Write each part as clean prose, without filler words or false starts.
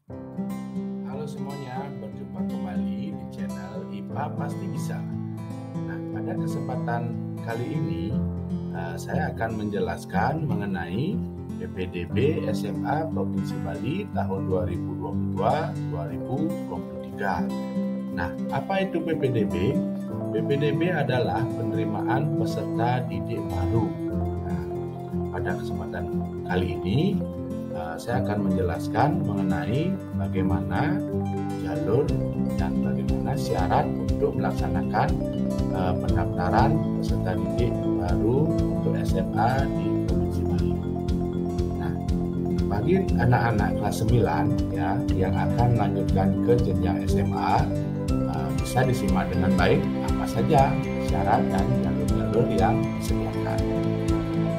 Halo semuanya, berjumpa kembali di channel IPA Pasti Bisa. Nah, pada kesempatan kali ini saya akan menjelaskan mengenai PPDB SMA Provinsi Bali tahun 2022-2023. Nah, apa itu PPDB? PPDB adalah penerimaan peserta didik baru. Nah, pada kesempatan kali ini saya akan menjelaskan mengenai bagaimana jalur dan bagaimana syarat untuk melaksanakan pendaftaran peserta didik baru untuk SMA di Provinsi Bali. Nah, bagi anak-anak kelas 9 ya yang akan melanjutkan ke jenjang SMA bisa disimak dengan baik apa saja syarat dan jalur-jalur yang disediakan.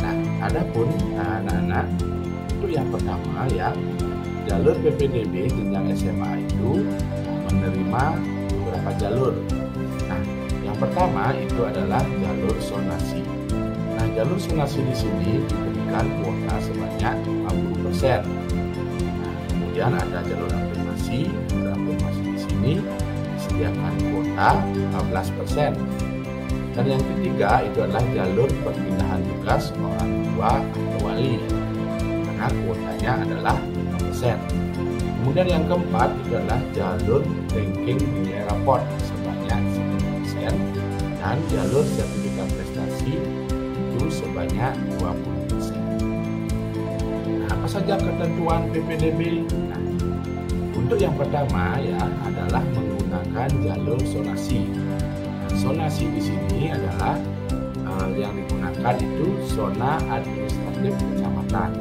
Nah, adapun anak-anak untuk yang pertama ya, jalur PPDB jenjang SMA itu menerima beberapa jalur. Nah, yang pertama itu adalah jalur zonasi. Nah, jalur zonasi di sini diberikan kuota sebanyak 50%. Nah, kemudian ada jalur afirmasi. Jalur afirmasi di sini disediakan kuota 15%. Dan yang ketiga itu adalah jalur perpindahan tugas orang tua atau wali. Kuotanya adalah 5%. Kemudian yang keempat itu adalah jalur ranking nilai raport sebanyak 10% dan jalur sertifikat prestasi itu sebanyak 20%. Nah, apa saja ketentuan PPDB? Nah, untuk yang pertama ya adalah menggunakan jalur zonasi. Nah, zonasi di sini adalah yang digunakan itu zona administratif kecamatan,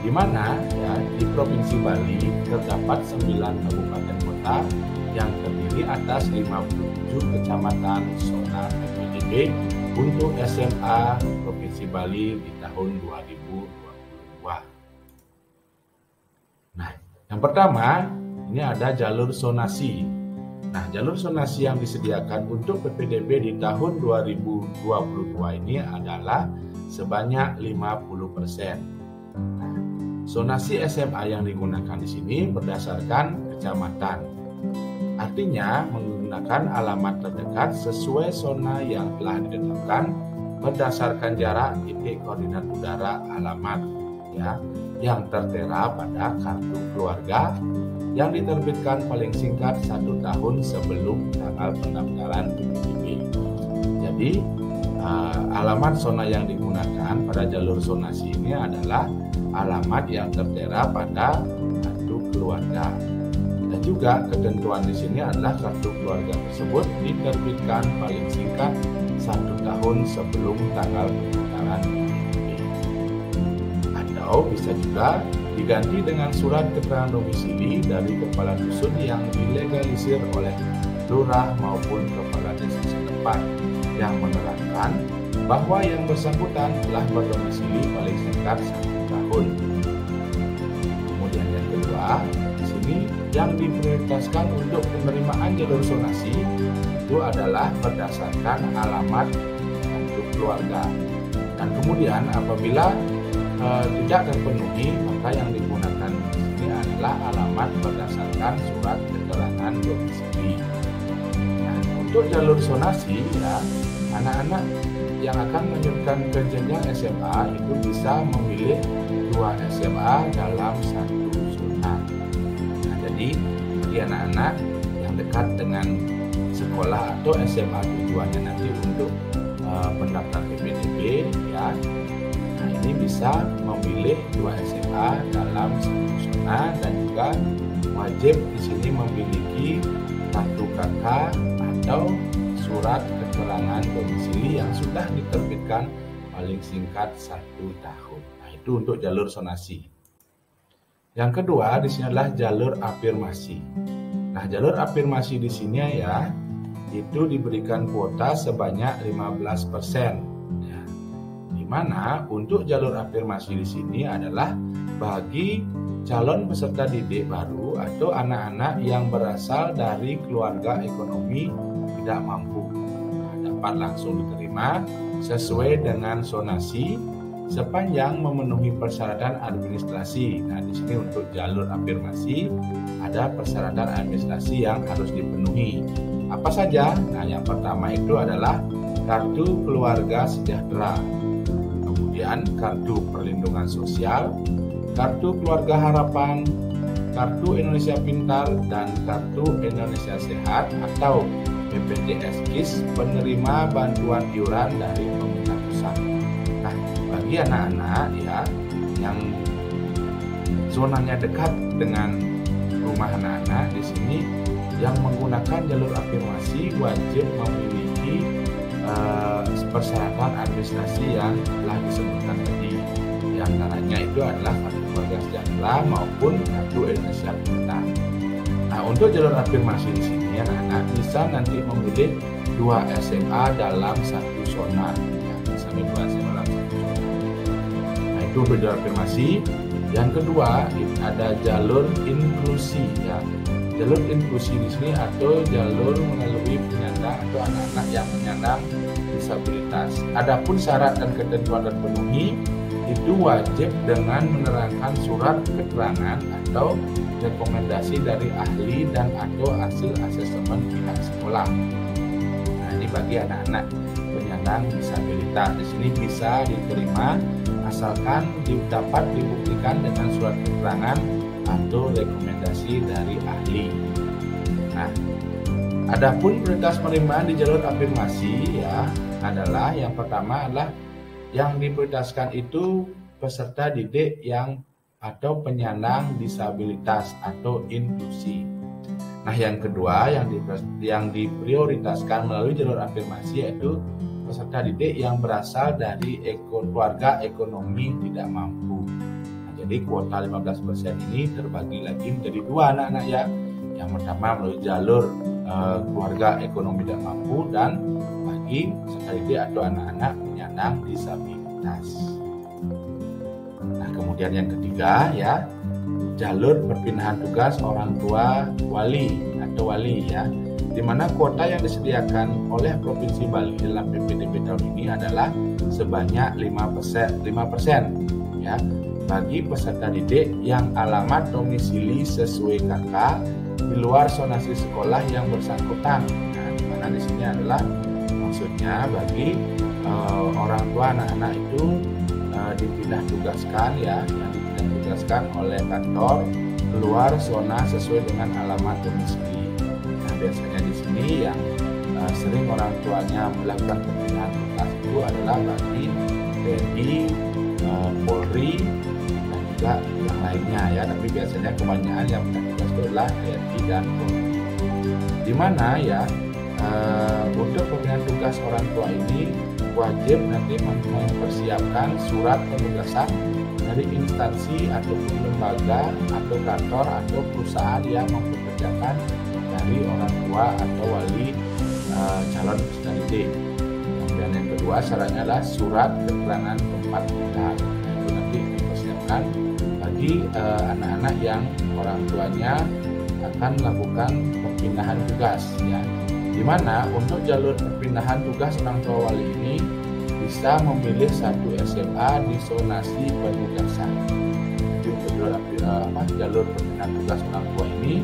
di mana ya di Provinsi Bali terdapat 9 kabupaten kota yang terdiri atas 57 kecamatan zona PPDB untuk SMA Provinsi Bali di tahun 2022. Nah, yang pertama ini ada jalur zonasi. Nah, jalur zonasi yang disediakan untuk PPDB di tahun 2022 ini adalah sebanyak 50%. Zonasi SMA yang digunakan di sini berdasarkan kecamatan. Artinya menggunakan alamat terdekat sesuai zona yang telah ditetapkan berdasarkan jarak titik koordinat udara alamat ya yang tertera pada kartu keluarga yang diterbitkan paling singkat 1 tahun sebelum tanggal pendaftaran PPDB. Jadi alamat zona yang digunakan pada jalur zonasi ini adalah alamat yang tertera pada kartu keluarga. Dan juga ketentuan di sini adalah kartu keluarga tersebut diterbitkan paling singkat 1 tahun sebelum tanggal pendaftaran PPDB. Atau bisa juga diganti dengan surat keterangan domisili dari kepala dusun yang dilegalisir oleh lurah maupun kepala desa setempat yang menerangkan bahwa yang bersangkutan telah berdomisili paling singkat 1 tahun. Kemudian yang kedua, di sini yang diprioritaskan untuk penerimaan jalur zonasi itu adalah berdasarkan alamat kartu keluarga. Dan kemudian apabila tidak terpenuhi, maka yang digunakan di sini adalah alamat berdasarkan surat keterangan domisili. Nah, untuk jalur zonasi ya, anak-anak yang akan melanjutkan ke jenjang SMA itu bisa memilih 2 SMA dalam 1 zona. Nah, jadi bagi anak-anak yang dekat dengan sekolah atau SMA tujuannya nanti untuk pendaftar PPDB ya, nah ini bisa memilih 2 SMA dalam 1 zona dan juga wajib di sini memiliki kartu KK atau surat keterangan domisili yang sudah diterbitkan paling singkat 1 tahun. Nah, itu untuk jalur zonasi. Yang kedua di sini adalah jalur afirmasi. Nah, jalur afirmasi di sini ya itu diberikan kuota sebanyak 15%. Ya. Di mana untuk jalur afirmasi di sini adalah bagi calon peserta didik baru atau anak-anak yang berasal dari keluarga ekonomi tidak mampu. Dapat langsung diterima sesuai dengan zonasi sepanjang memenuhi persyaratan administrasi. Nah, di sini untuk jalur afirmasi ada persyaratan administrasi yang harus dipenuhi. Apa saja? Nah, yang pertama itu adalah kartu keluarga sejahtera, kemudian kartu perlindungan sosial, kartu keluarga harapan, kartu Indonesia Pintar, dan kartu Indonesia Sehat atau BPJS KIS penerima bantuan iuran dari pemerintah pusat. Nah, bagi anak-anak ya yang zonanya dekat dengan rumah anak-anak di sini yang menggunakan jalur afirmasi wajib memiliki persyaratan administrasi yang telah disebutkan tadi. Di antaranya itu adalah kartu keluarga sejahtera maupun kartu Indonesia Pintar. Nah, untuk jalur afirmasi di sini anak-anak bisa nanti memilih 2 SMA dalam satu zona, ya, misalnya 2 SMA dalam satu zona. Nah, itu untuk jalur afirmasi. Yang kedua ada jalur inklusi, ya. Jalur inklusi di sini atau jalur melalui penyandang atau anak-anak yang menyandang disabilitas. Adapun syarat dan ketentuan terpenuhi itu wajib dengan menerangkan surat keterangan atau rekomendasi dari ahli dan atau hasil asesmen pihak sekolah. Nah, ini bagi anak-anak penyandang disabilitas. Di sini bisa diterima asalkan dapat dibuktikan dengan surat keterangan atau rekomendasi dari ahli. Nah, adapun prioritas penerimaan di jalur afirmasi ya adalah yang pertama adalah yang diprioritaskan itu peserta didik yang atau penyandang disabilitas atau inklusi. Nah, yang kedua yang diprioritaskan melalui jalur afirmasi yaitu peserta didik yang berasal dari keluarga ekonomi tidak mampu. Nah, jadi kuota 15% ini terbagi lagi menjadi 2 anak-anak ya. Yang pertama melalui jalur keluarga ekonomi tidak mampu dan bagi peserta didik atau anak-anak penyandang disabilitas. Nah, kemudian yang ketiga ya, jalur perpindahan tugas orang tua wali atau wali ya, di mana kuota yang disediakan oleh Provinsi Bali dalam PPDB tahun ini adalah sebanyak 5% ya bagi peserta didik yang alamat domisili sesuai KK di luar zonasi sekolah yang bersangkutan. Nah, di mana di sini adalah maksudnya bagi orang tua anak-anak itu dipindah tugaskan ya, yang dipindah tugaskan oleh kantor keluar zona sesuai dengan alamat domisili. Nah, biasanya di sini yang sering orang tuanya melakukan perpindahan tugas itu adalah bagi TNI, Polri, dan juga yang lainnya ya. Tapi biasanya kebanyakan yang pindah tugas itu adalah TNI dan Polri. Di mana ya untuk perpindahan tugas orang tua ini wajib nanti mempersiapkan surat penugasan dari instansi ataupun lembaga atau kantor atau perusahaan yang mempekerjakan dari orang tua atau wali calon peserta didik. Kemudian yang kedua syaratnya adalah surat keterangan tempat tinggal. Itu nanti dipersiapkan bagi anak-anak yang orang tuanya akan melakukan perpindahan tugas ya. Di mana untuk jalur perpindahan tugas orang tua wali ini bisa memilih satu SMA di zonasi penugasan. Jadi untuk jalur perpindahan tugas orang tua ini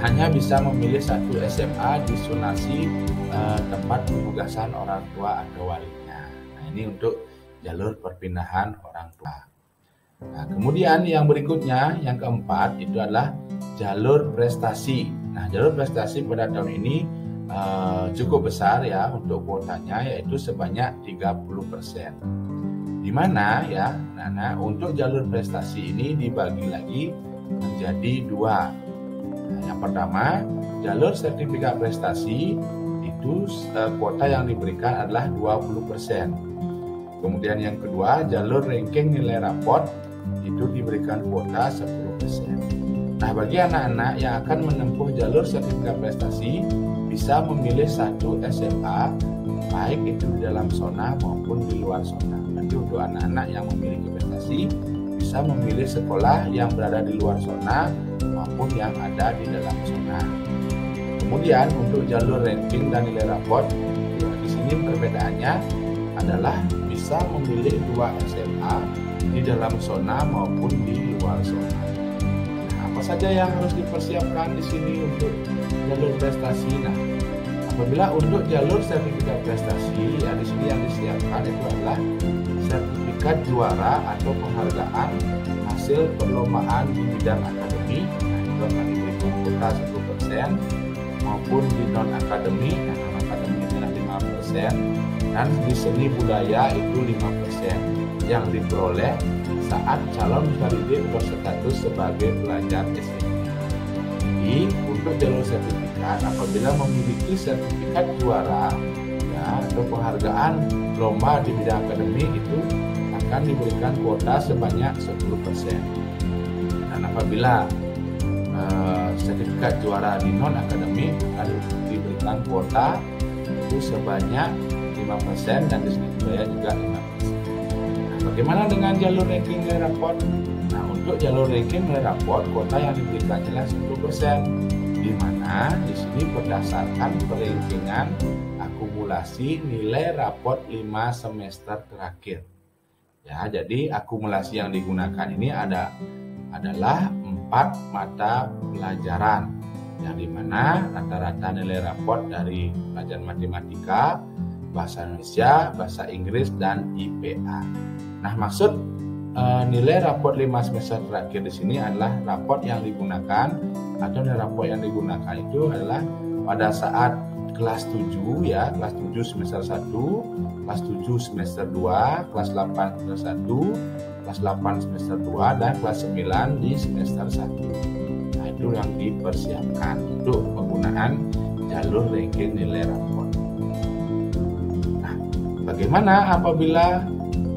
hanya bisa memilih satu SMA di zonasi tempat penugasan orang tua atau walinya. Nah, ini untuk jalur perpindahan orang tua. Nah, kemudian yang berikutnya, yang keempat itu adalah jalur prestasi. Nah, jalur prestasi pada tahun ini cukup besar ya untuk kuotanya, yaitu sebanyak 30%. Di mana ya, nah untuk jalur prestasi ini dibagi lagi menjadi 2. Nah, yang pertama, jalur sertifikat prestasi itu kuota yang diberikan adalah 20%. Kemudian yang kedua, jalur ranking nilai raport itu diberikan kuota 10%. Nah, bagi anak-anak yang akan menempuh jalur sertifikat prestasi bisa memilih satu SMA baik itu di dalam zona maupun di luar zona. Nanti untuk anak-anak yang memiliki prestasi bisa memilih sekolah yang berada di luar zona maupun yang ada di dalam zona. Kemudian untuk jalur ranking dan nilai raport, di sini perbedaannya adalah bisa memilih 2 SMA di dalam zona maupun di luar zona. Nah, apa saja yang harus dipersiapkan di sini untuk jalur prestasi? Nah, apabila untuk jalur sertifikat prestasi, ya di sini yang disiapkan itu adalah sertifikat juara atau penghargaan hasil perlombaan di bidang akademik. Nah, itu akan diberikan kuota 10%, maupun di non akademik, nah non akademik adalah 5%, dan di seni budaya itu 5% yang diperoleh saat calon kandidat berstatus sebagai pelajar SMP. Jadi untuk jalur sertifikat, apabila memiliki sertifikat juara ya, atau penghargaan lomba di bidang akademik, itu akan diberikan kuota sebanyak 10%. Dan apabila sertifikat juara di non akademik akan diberikan kuota itu sebanyak 5%, dan di sini budaya juga 5%. Nah, bagaimana dengan jalur ranking nilai raport? Nah, untuk jalur ranking nilai raport, kuota yang diberikan adalah 10%, di mana di sini berdasarkan perankingan akumulasi nilai raport 5 semester terakhir. Ya, jadi akumulasi yang digunakan ini adalah 4 mata pelajaran, yang dimana rata-rata nilai raport dari pelajaran matematika, bahasa Indonesia, bahasa Inggris, dan IPA. Nah, maksud nilai raport 5 semester terakhir di sini adalah raport yang digunakan atau nilai raport yang digunakan itu adalah pada saat kelas 7 ya, kelas 7 semester 1, kelas 7 semester 2, kelas 8 semester 1, kelas 8 semester 2, dan kelas 9 di semester 1. Nah, itu yang dipersiapkan untuk penggunaan jalur ranking nilai raport. Nah, bagaimana apabila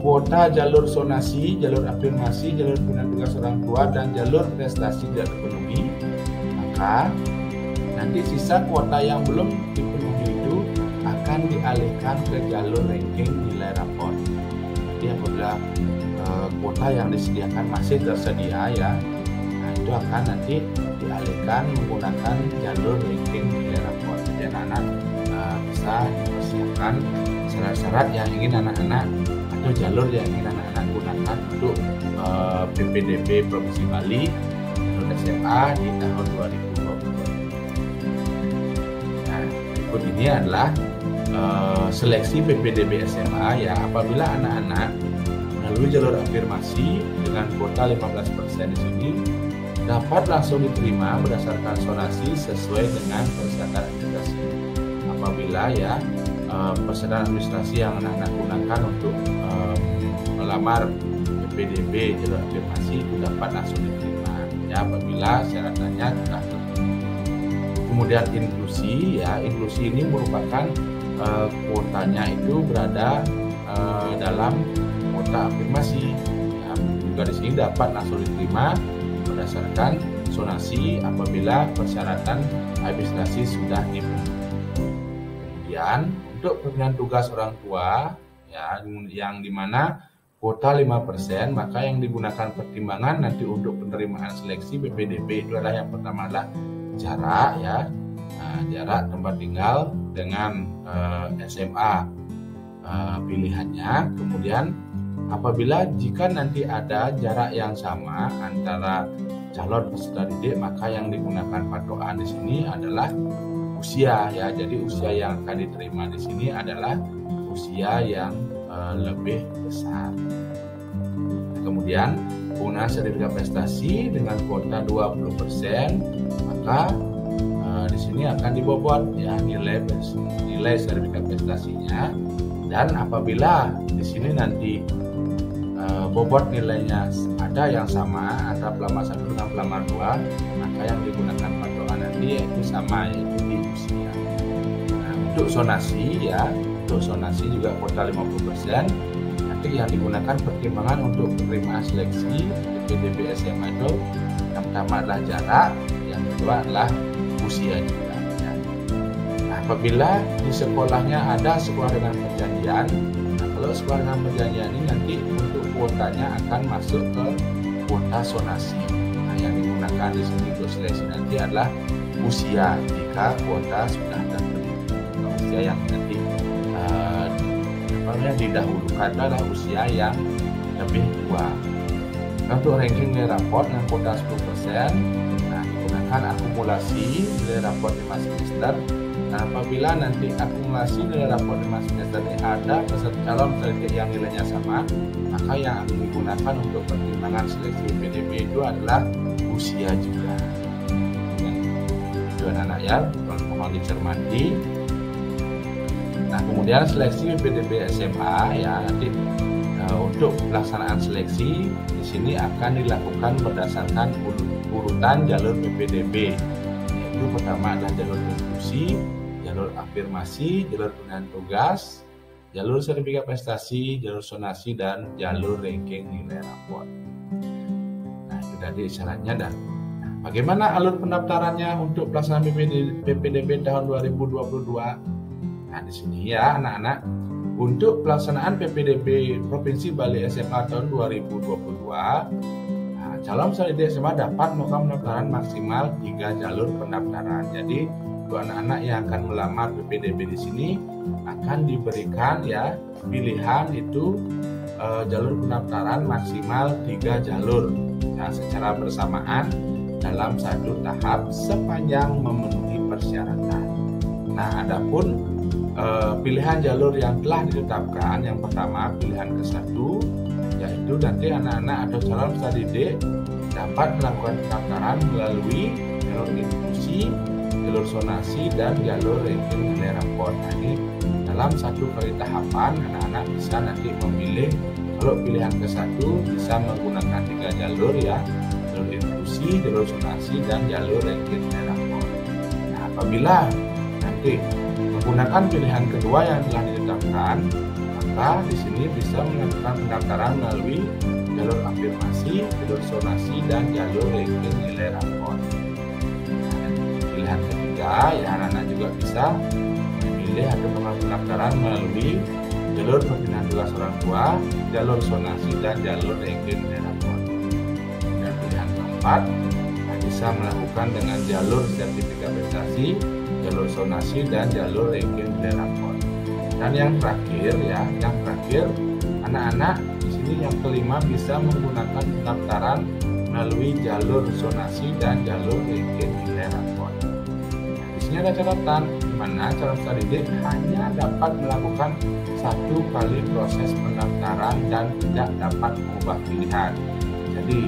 kuota jalur sonasi, jalur afirmasi, jalur pembinaan tugas orang tua, dan jalur prestasi tidak terpenuhi? Maka nanti sisa kuota yang belum dipenuhi itu akan dialihkan ke jalur ranking nilai raport. Jadi apabila kuota yang disediakan masih tersedia ya, nah itu akan nanti dialihkan menggunakan jalur ranking nilai raport. Jadi anak-anak bisa dipersiapkan syarat-syarat yang ingin anak-anak atau jalur yang ingin anak-anak gunakan untuk PPDB Provinsi Bali jalur SMA di tahun 2020. Nah, berikut ini adalah seleksi PPDB SMA ya, apabila anak-anak melalui jalur afirmasi dengan kuota 15% di sini dapat langsung diterima berdasarkan sonasi sesuai dengan persyaratan administrasi. Apabila ya persyaratan administrasi yang anak-anak gunakan untuk melamar PPDB jalur afirmasi itu dapat langsung diterima ya apabila syaratannya sudah terpenuhi. Kemudian inklusi ya, inklusi ini merupakan kuotanya itu berada dalam kuota afirmasi ya, juga di sini dapat langsung diterima berdasarkan sonasi apabila persyaratan administrasi sudah dipenuhi. Kemudian untuk pembinaan tugas orang tua ya, yang dimana kuota 5%, maka yang digunakan pertimbangan nanti untuk penerimaan seleksi PPDB itu adalah yang pertama adalah jarak ya, jarak tempat tinggal dengan SMA pilihannya. Kemudian apabila jika nanti ada jarak yang sama antara calon peserta didik, maka yang digunakan patokan di sini adalah usia ya. Jadi usia yang akan diterima di sini adalah usia yang lebih besar. Kemudian penggunaan sertifikat prestasi dengan kuota 20%, maka di sini akan dibobot ya nilai sertifikat prestasinya. Dan apabila di sini nanti bobot nilainya ada yang sama antara pelamar 1 dengan pelamar 2, maka yang digunakan patokan nanti yaitu sama, yaitu di usia. Nah, untuk sonasi ya, untuk sonasi juga kuota 50%. Nanti yang digunakan pertimbangan untuk penerimaan seleksi PPDB SMA itu yang pertama adalah jarak, yang kedua adalah usia juga ya. Nah, apabila di sekolahnya ada sekolah dengan perjanjian, nah kalau sekolah dengan perjanjian ini nanti untuk kuotanya akan masuk ke kuota sonasi. Nah, yang digunakan di sini untuk seleksi nanti adalah usia jika kuota sudah terpenuhi. Usia yang nanti yang didahulukan adalah usia yang lebih tua. Nah, untuk ranking nilai raport dengan kuota 10%, nah digunakan akumulasi nilai raport 5 semester. Nah, apabila nanti akumulasi nilai raport 5 semester ini ada peserta calon peserta yang nilainya sama, maka yang akan digunakan untuk pertimbangan seleksi PPDB itu adalah usia juga. Itu anak-anak ya, mohon dicermati. Nah, kemudian seleksi PPDB SMA ya, nanti untuk pelaksanaan seleksi di sini akan dilakukan berdasarkan urutan jalur PPDB. Yaitu pertama adalah jalur diskusi, jalur afirmasi, jalur pemberian tugas, jalur sertifikat prestasi, jalur sonasi, dan jalur ranking nilai raport. Nah, itu tadi syaratnya. Dan bagaimana alur pendaftarannya untuk pelaksanaan PPDB tahun 2022? Nah, di sini ya anak-anak, untuk pelaksanaan PPDB Provinsi Bali SMA tahun 2022, calon peserta didik SMA dapat melakukan pendaftaran maksimal 3 jalur pendaftaran. Jadi untuk anak-anak yang akan melamar PPDB di sini akan diberikan ya pilihan itu jalur pendaftaran maksimal 3 jalur ya, secara bersamaan dalam satu tahap sepanjang memenuhi persyaratan. Nah, adapun pilihan jalur yang telah ditetapkan, yang pertama pilihan ke-1, yaitu nanti anak-anak atau calon peserta didik dapat melakukan pendaftaran melalui jalur diskusi, jalur sonasi, dan jalur ranking nilai raport. Nah, ini dalam satu kali tahapan anak-anak bisa nanti memilih. Kalau pilihan ke-1 bisa menggunakan 3 jalur ya, jalur diskusi, jalur sonasi, dan jalur ranking nilai raport. Nah, apabila nanti menggunakan pilihan kedua yang telah ditetapkan, maka di sini bisa melakukan pendaftaran melalui jalur afirmasi, jalur sonasi, dan jalur ranking nilai raport. Pilihan ketiga ya anak-anak juga bisa memilih atau melakukan pendaftaran melalui jalur pembinaan tugas orang tua, jalur sonasi, dan jalur ranking nilai raport. Dan pilihan keempat bisa melakukan dengan jalur sertifikat prestasi, jalur sonasi, dan jalur ranking nilai raport. Dan yang terakhir ya, anak-anak di sini yang kelima bisa menggunakan pendaftaran melalui jalur sonasi dan jalur ranking nilai raport. Nah, di sini ada catatan di mana calon peserta didik hanya dapat melakukan 1 kali proses pendaftaran dan tidak dapat mengubah pilihan. Jadi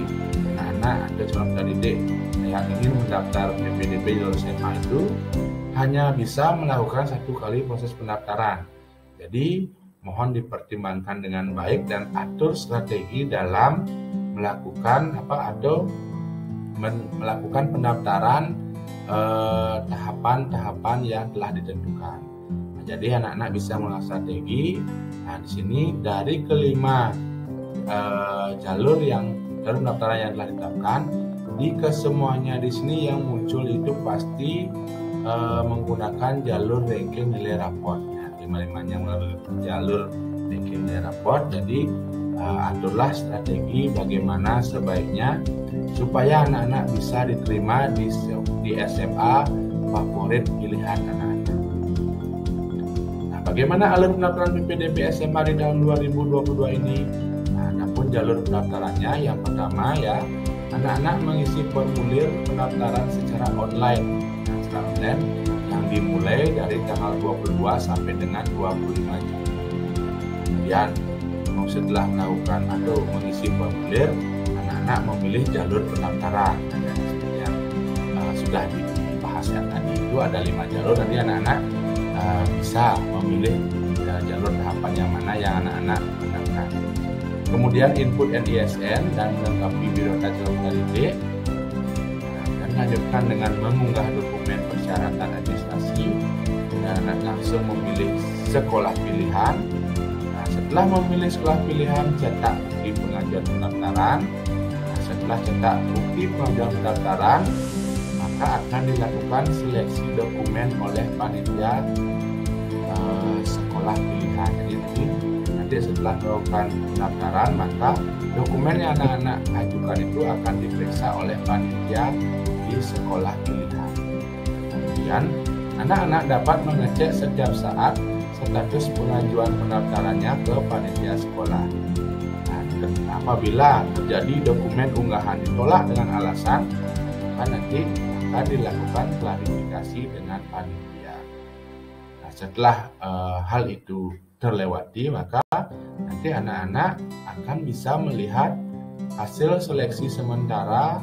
anak-anak atau calon peserta didik yang ingin mendaftar PPDB jalur SMA itu hanya bisa melakukan 1 kali proses pendaftaran. Jadi mohon dipertimbangkan dengan baik dan atur strategi dalam melakukan melakukan pendaftaran tahapan-tahapan yang telah ditentukan. Nah, jadi anak-anak bisa melakukan strategi. Nah, di sini dari kelima jalur pendaftaran yang telah ditetapkan, di kesemuanya di sini yang muncul itu pasti menggunakan jalur ranking nilai raport. Lima-limanya melalui jalur ranking nilai raport. Jadi aturlah strategi bagaimana sebaiknya supaya anak-anak bisa diterima di SMA favorit pilihan anak-anak. Nah, bagaimana alur pendaftaran PPDB SMA di tahun 2022 ini? Nah, adapun jalur pendaftarannya, yang pertama ya, anak-anak mengisi formulir pendaftaran secara online. Nah, secara online yang dimulai dari tanggal 22 sampai dengan 25 Juni. Kemudian setelah melakukan atau mengisi formulir, anak-anak memilih jalur pendaftaran. Nah, yang sudah dibahas yang tadi itu ada 5 jalur. Nanti anak-anak bisa memilih jalur tahapan yang mana yang anak-anak gunakan. Kemudian input NISN dan melengkapi biodata calon peserta didik. Dan lanjutkan dengan mengunggah dokumen persyaratan administrasi dan anak langsung memilih sekolah pilihan. Nah, setelah memilih sekolah pilihan, cetak bukti pengajuan pendaftaran. Nah, setelah cetak bukti pengajuan pendaftaran, maka akan dilakukan seleksi dokumen oleh panitia sekolah pilihan. Jadi nanti setelah melakukan pendaftaran, maka dokumen yang anak-anak ajukan itu akan diperiksa oleh panitia di sekolah pilihan. Kemudian anak-anak dapat mengecek setiap saat status pengajuan pendaftarannya ke panitia sekolah. Nah, apabila terjadi dokumen unggahan ditolak dengan alasan, maka nanti akan dilakukan klarifikasi dengan panitia. Nah, setelah hal itu terlewati, maka nanti anak-anak akan bisa melihat hasil seleksi sementara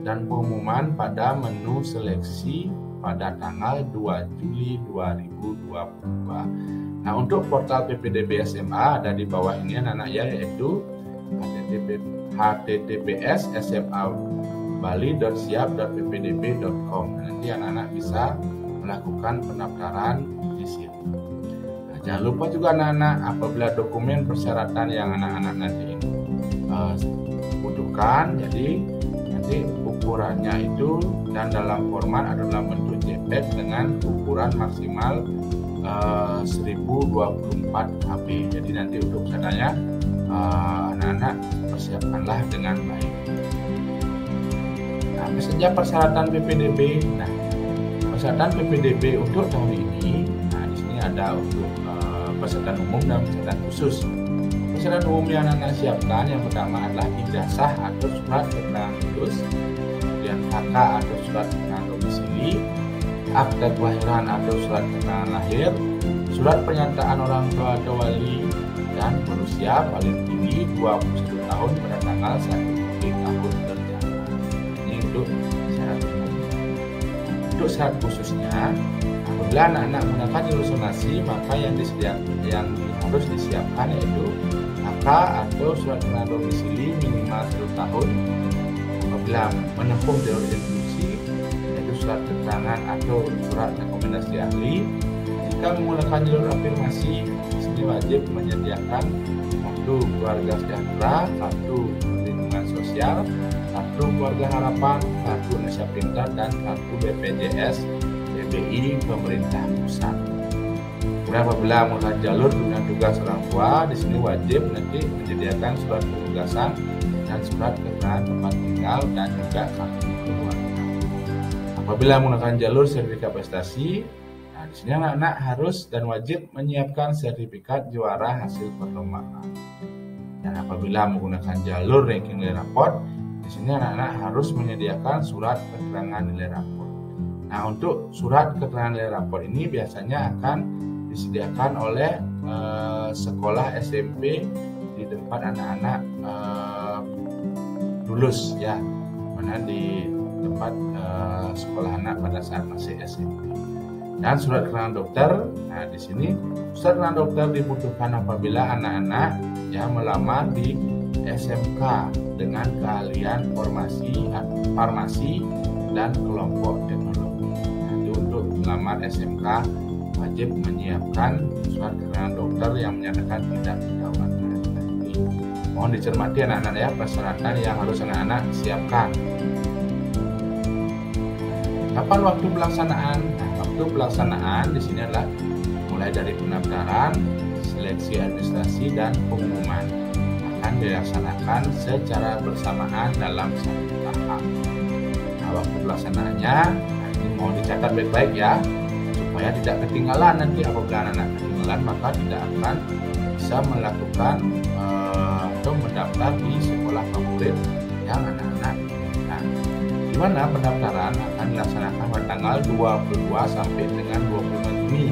dan pengumuman pada menu seleksi pada tanggal 2 Juli 2022. Nah, untuk portal PPDB SMA ada di bawah ini anak-anak ya, yaitu https://bali.siap.ppdb.com. Nanti anak-anak bisa melakukan pendaftaran di sini. Nah, jangan lupa juga anak-anak, apabila dokumen persyaratan yang anak-anak nanti butuhkan, jadi nanti ukurannya itu dan dalam format adalah bentuk JPEG dengan ukuran maksimal 1024 KB. Jadi nanti untuk kesananya anak-anak persiapkanlah dengan baik. Nah, apa saja persyaratan PPDB? Nah, persyaratan PPDB untuk tahun ini, nah di sini ada untuk persyaratan umum dan persyaratan khusus. Persyaratan umum yang anak siapkan yang pertama adalah ijazah atau surat keterangan lulus, kemudian KK atau surat keterangan domisili, akte kelahiran atau surat keterangan lahir, surat pernyataan orang tua atau wali, dan berusia paling tinggi 21 tahun pada tanggal 1 Juli tahun berjalan. Ini untuk syarat umum. Untuk syarat khususnya, apabila anak-anak menggunakan jalur zonasi, maka yang harus disiapkan yaitu KK atau surat keterangan domisili minimal 1 tahun. Apabila menempuh jalur institusi, yaitu surat keterangan atau surat rekomendasi ahli. Jika menggunakan jalur afirmasi, di sini wajib menyediakan kartu keluarga sejahtera, kartu perlindungan sosial, kartu keluarga harapan, kartu Indonesia Pintar, dan kartu BPJS PBI pemerintah pusat. Kemudian apabila menggunakan jalur dengan tugas orang tua, di sini wajib nanti menyediakan surat penugasan dan surat keterangan tempat tinggal dan juga kartu keluarga. Apabila menggunakan jalur sertifikat prestasi, nah di sini anak-anak harus dan wajib menyiapkan sertifikat juara hasil perlombaan. Dan apabila menggunakan jalur ranking nilai raport, di sini anak-anak harus menyediakan surat keterangan nilai raport. Nah, untuk surat keterangan nilai raport ini biasanya akan disediakan oleh sekolah SMP di tempat anak-anak lulus ya, mana di tempat sekolah anak pada saat masih SMP. Dan surat keterangan dokter, nah di sini surat keterangan dokter dibutuhkan apabila anak-anak yang melamar di SMK dengan keahlian farmasi dan kelompok teknologi. Nanti untuk melamar SMK wajib menyiapkan surat keterangan dokter yang menyatakan tidak dirawat. Ini mohon dicermati anak-anak ya, persyaratan yang harus anak-anak siapkan. Kapan waktu pelaksanaan? Nah, waktu pelaksanaan di sini adalah mulai dari pendaftaran, seleksi administrasi, dan pengumuman akan dilaksanakan secara bersamaan dalam satu tahap. Nah, waktu pelaksanaannya, nah ini mohon dicatat baik-baik ya, supaya tidak ketinggalan. Nanti apabila anak-anak ketinggalan, maka tidak akan bisa melakukan atau mendaftar di sekolah favorit yang anak-anak inginkan. Di mana pendaftaran akan dilaksanakan pada tanggal 22 sampai dengan 25 Juni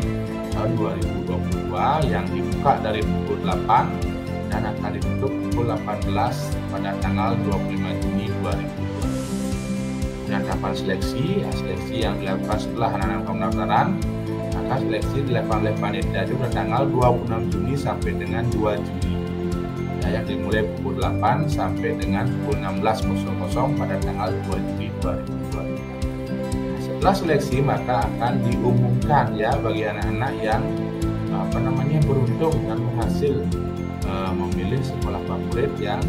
tahun 2022 yang dibuka dari pukul 8 dan akan ditutup pukul 18 pada tanggal 25 Juni 2022. Dan kapan seleksi? Ya, seleksi yang dilakukan setelah anak-anak pendaftaran, maka seleksi dilakukan oleh panitia itu pada tanggal 26 Juni sampai dengan 2 Juli. Ya, yang dimulai pukul 8 sampai dengan pukul 16.00 pada tanggal 2 Juli 2022. Nah, setelah seleksi maka akan diumumkan ya bagi anak-anak yang beruntung dan berhasil memilih sekolah favorit yang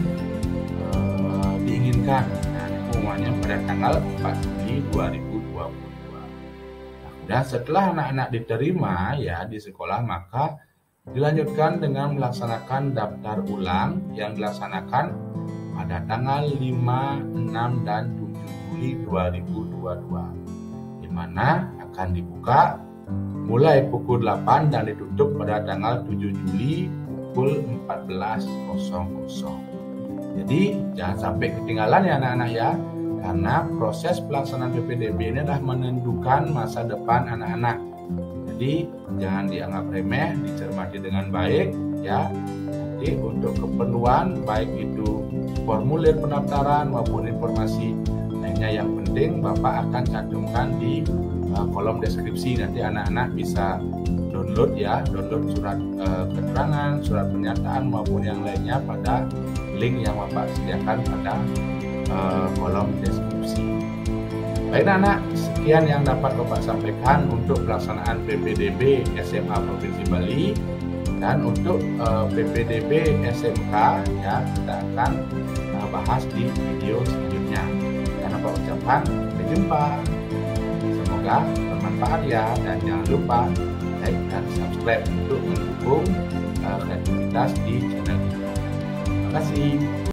diinginkan. Nah, pengumumannya pada tanggal 4 Juli 2022. Dan setelah anak-anak diterima ya di sekolah, maka dilanjutkan dengan melaksanakan daftar ulang yang dilaksanakan pada tanggal 5, 6, dan 7 Juli 2022, di mana akan dibuka mulai pukul 8 dan ditutup pada tanggal 7 Juli pukul 14.00. Jadi jangan sampai ketinggalan ya anak-anak ya, karena proses pelaksanaan PPDB ini adalah menentukan masa depan anak-anak. Jadi jangan dianggap remeh, dicermati dengan baik ya. Jadi untuk keperluan baik itu formulir pendaftaran maupun informasi lainnya yang penting Bapak akan cantumkan di kolom deskripsi. Nanti anak-anak bisa download surat keterangan, surat pernyataan maupun yang lainnya pada link yang Bapak sediakan pada kolom deskripsi. Baik anak, sekian yang dapat Bapak sampaikan untuk pelaksanaan PPDB SMA Provinsi Bali. Dan untuk PPDB SMK ya kita akan bahas di video selanjutnya. Dan Bapak ucapkan sampai jumpa. Semoga bermanfaat ya, dan jangan lupa like dan subscribe untuk mendukung kreativitas di channel ini. Terima kasih.